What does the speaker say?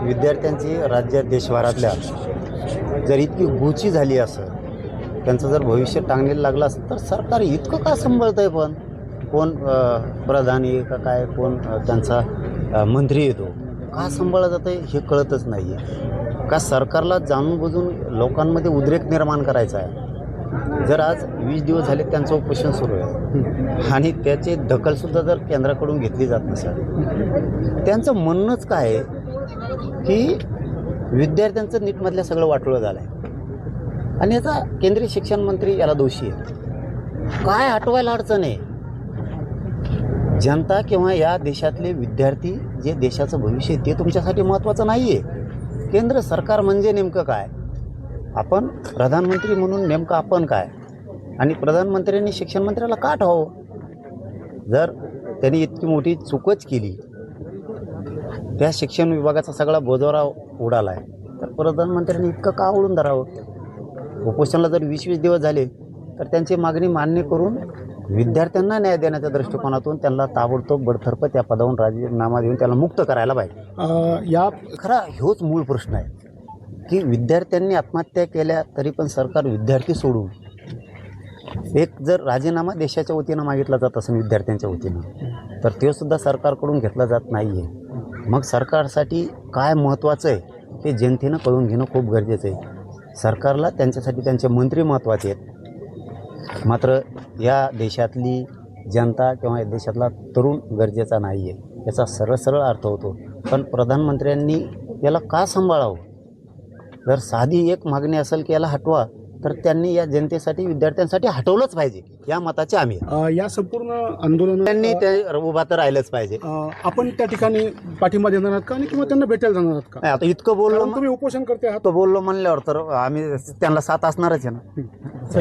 विद्यार्थ्यांची राज्यात देशभरातल्या जर इतकी गुची झाली असं, त्यांचं जर भविष्य टांगणीला लागलं असं, तर सरकार इतकं का सांभाळतं आहे? पण कोण प्रधान आहे का काय, कोण त्यांचा मंत्री येतो, का सांभाळलं जातं आहे हे कळतच नाही आहे. का सरकारला जाणून बुजून लोकांमध्ये उद्रेक निर्माण करायचा आहे? जर आज 20 दिवस झाले त्यांचं उपोषण सुरू आहे आणि त्याची दखलसुद्धा जर केंद्राकडून घेतली जात नसेल, त्यांचं म्हणणंच काय आहे की विद्यार्थ्यांचं नीटमधल्या सगळं वाटोळं झालं आहे आणि याचा केंद्रीय शिक्षण मंत्री याला दोषी आहे. काय हटवायला अडचण आहे? जनता किंवा या देशातले विद्यार्थी जे देशाचं भविष्य आहे ते तुमच्यासाठी महत्त्वाचं नाही आहे. केंद्र सरकार म्हणजे नेमकं काय? आपण प्रधानमंत्री म्हणून नेमकं आपण काय? आणि प्रधानमंत्र्यांनी शिक्षण मंत्र्याला का ठेवावं? जर त्यांनी इतकी मोठी चूकच केली, त्या शिक्षण विभागाचा सगळा बोजवरा उडाला आहे, तर प्रधानमंत्र्यांनी इतकं का आवळून धरावं? उपोषणाला जर 20-20 दिवस झाले तर त्यांची मागणी मान्य करून विद्यार्थ्यांना न्याय देण्याच्या दृष्टिकोनातून त्यांना ताबडतोब बडतर्फ त्या पदावरून राजीनामा देऊन त्याला मुक्त करायला पाहिजे. या खरा ह्योच मूळ प्रश्न आहे की विद्यार्थ्यांनी आत्महत्या केल्या तरी पण सरकार विद्यार्थी सोडून एक जर राजीनामा देशाच्या वतीनं मागितला जात असेल विद्यार्थ्यांच्या वतीनं, तर ते सुद्धा सरकारकडून घेतला जात नाही आहे. मग सरकारसाठी काय महत्त्वाचं आहे ते जनतेनं कळून घेणं खूप गरजेचं आहे. सरकारला त्यांच्यासाठी त्यांचे मंत्री महत्त्वाचे आहेत, मात्र या देशातली जनता किंवा या देशातला तरुण गरजेचा नाही आहे. याचा सरळ सरळ अर्थ होतो. पण प्रधानमंत्र्यांनी याला का सांभाळावं? जर साधी एक मागणी असेल की याला हटवा, तर त्यांनी या जनतेसाठी विद्यार्थ्यांसाठी हटवलंच पाहिजे, या मताचे आम्ही. या संपूर्ण आंदोलन त्यांनी ते उभा तर राहिलंच पाहिजे. आपण त्या ठिकाणी पाठिंबा देणार आहात का आणि किंवा त्यांना भेटायला जाणार आहात का? नाही, आता इतकं बोललो, तुम्ही उपोषण करते आहात तो बोललो म्हणल्यावर तर आम्ही त्यांना साथ असणारच आहे ना.